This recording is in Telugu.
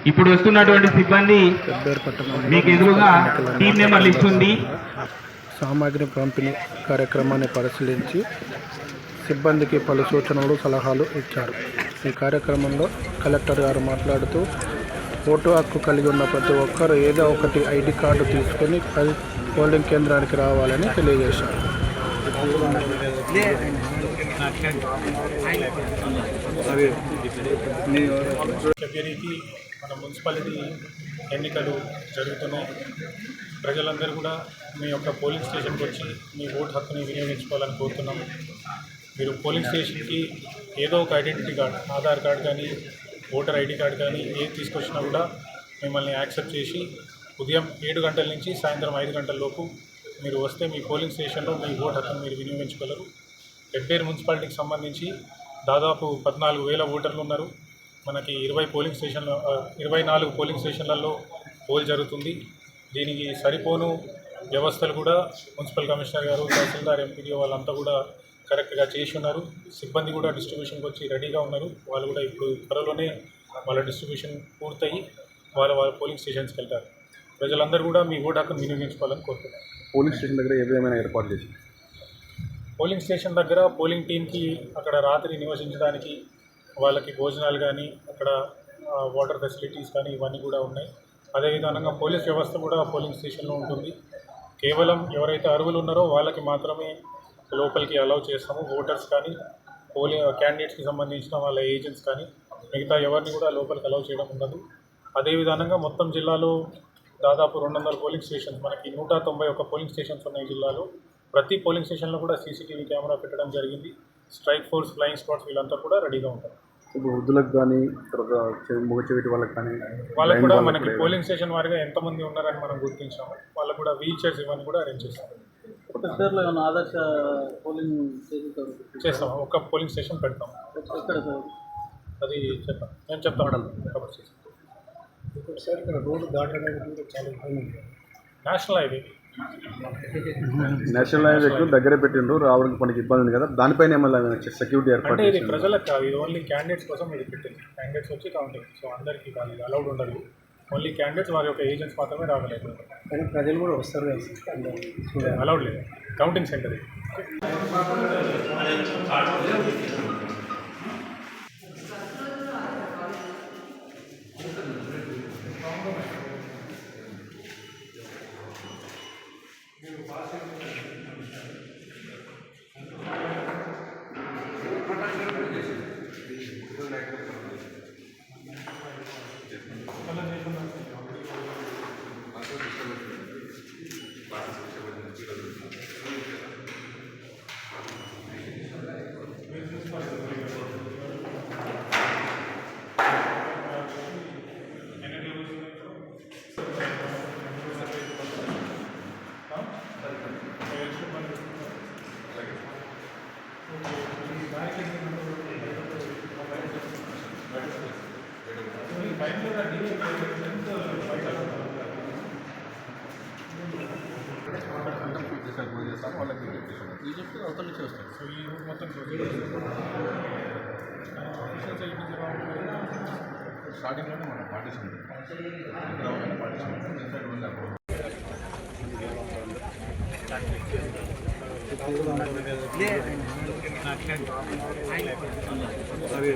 ఇప్పుడు వస్తున్నటువంటి సిబ్బంది మీకు ఎదురుగా టీం నెంబర్ లిస్ట్ ఉంది. సామాగ్రి పంపిణీ కార్యక్రమాన్ని పరిశీలించి సిబ్బందికి పలు సూచనలు సలహాలు ఇచ్చారు. ఈ కార్యక్రమంలో కలెక్టర్ గారు మాట్లాడుతూ ఓటు హక్కు కలిగి ఉన్న ప్రతి ఒక్కరు ఏదో ఒకటి ఐడి కార్డు తీసుకొని పోలింగ్ కేంద్రానికి రావాలని తెలియజేశారు. ఫిబ్రవరికి మన మున్సిపాలిటీ ఎన్నికలు జరుగుతున్నాయి. ప్రజలందరూ కూడా మీ యొక్క పోలింగ్ స్టేషన్కి వచ్చి మీ ఓటు హక్కుని వినియోగించుకోవాలని కోరుతున్నాము. మీరు పోలింగ్ స్టేషన్కి ఏదో ఒక ఐడెంటిటీ కార్డ్, ఆధార్ కార్డ్ కానీ ఓటర్ ఐడి కార్డ్ కానీ ఏది తీసుకొచ్చినా కూడా మిమ్మల్ని యాక్సెప్ట్ చేసి ఉదయం 7 గంటల నుంచి సాయంత్రం 5 గంటల లోపు మీరు వస్తే మీ పోలింగ్ స్టేషన్లో మీ ఓటు హక్కును మీరు వినియోగించుకోగలరు. పెబ్బేరు మున్సిపాలిటీకి సంబంధించి దాదాపు 14,000 ఓటర్లు ఉన్నారు. మనకి 24 పోలింగ్ స్టేషన్లలో పోల్ జరుగుతుంది. దీనికి సరిపోను వ్యవస్థలు కూడా మున్సిపల్ కమిషనర్ గారు, తహసీల్దార్, ఎంపీడీఓ వాళ్ళంతా కూడా కరెక్ట్గా చేసి ఉన్నారు. సిబ్బంది కూడా డిస్ట్రిబ్యూషన్కి వచ్చి రెడీగా ఉన్నారు. వాళ్ళు కూడా ఇప్పుడు త్వరలోనే వాళ్ళ డిస్ట్రిబ్యూషన్ పూర్తయి వాళ్ళ పోలింగ్ స్టేషన్స్కి వెళ్తారు. ప్రజలందరూ కూడా మీ ఓటు హక్కును వినియోగించుకోవాలని కోరుతున్నారు. పోలింగ్ స్టేషన్ దగ్గర ఏమైనా ఏర్పాటు చేసి పోలింగ్ స్టేషన్ దగ్గర పోలింగ్ టీంకి అక్కడ రాత్రి నివసించడానికి వాళ్ళకి భోజనాలు కానీ అక్కడ వాటర్ ఫెసిలిటీస్ కానీ ఇవన్నీ కూడా ఉన్నాయి. అదేవిధంగా పోలీస్ వ్యవస్థ కూడా పోలింగ్ స్టేషన్లో ఉంటుంది. కేవలం ఎవరైతే అర్హులు ఉన్నారో వాళ్ళకి మాత్రమే లోపలికి అలౌ చేస్తాము. ఓటర్స్ కానీ క్యాండిడేట్స్కి సంబంధించిన వాళ్ళ ఏజెంట్స్ కానీ మిగతా ఎవరిని కూడా లోపలికి అలౌ చేయడం ఉండదు. అదేవిధంగా మొత్తం జిల్లాలో దాదాపు 200 పోలింగ్ స్టేషన్స్, మనకి 191 పోలింగ్ స్టేషన్స్ ఉన్నాయి జిల్లాలో. ప్రతి పోలింగ్ స్టేషన్లో కూడా సీసీటీవీ కెమెరా పెట్టడం జరిగింది. స్ట్రైక్ ఫోర్స్, ఫ్లయింగ్ స్క్వాడ్స్ వీళ్ళంతా కూడా రెడీగా ఉంటారు. ఇప్పుడు వృద్ధులకు కానీ మూగచెవిటి వాళ్ళకి కానీ వాళ్ళకు కూడా మనకి పోలింగ్ స్టేషన్ వారిగా ఎంతమంది ఉన్నారని మనం గుర్తించాము. వాళ్ళకు కూడా వీల్ చైర్స్ ఇవన్నీ కూడా అరేంజ్ చేస్తాము. ఆదర్శ పోలింగ్ చేస్తాము. ఒక పోలింగ్ స్టేషన్ పెడతాం. అది చెప్తాం, నేను చెప్తాను. సార్ ఇక్కడ రోడ్డు దాటడానికి చాలా ఇబ్బంది ఉంది. నేషనల్ హైవేకు దగ్గర పెట్టిండ్రు, రావడానికి మనకి ఇబ్బంది ఉంది కదా, దానిపైన ఏమన్నా సెక్యూరిటీ ఏర్పాటు అంటే ఇది ప్రజలకు కాదు, ఇది ఓన్లీ క్యాండిడేట్స్ కోసం ఇది పెట్టింది. క్యాండిడేట్స్ వచ్చి కౌంటింగ్, సో అందరికీ కాదు, ఇది అలౌడ్ ఉండదు. ఓన్లీ క్యాండిడేట్స్ వారి యొక్క ఏజెంట్స్ మాత్రమే రాగలేదు. కానీ ప్రజలు కూడా వస్తారు కదా, అలౌడ్ లేదు. కౌంటింగ్ సెంటర్ ఇది. సో ఈ రూట్ మొత్తం స్టార్టింగ్లోనే మనం పార్టీషన్ అదే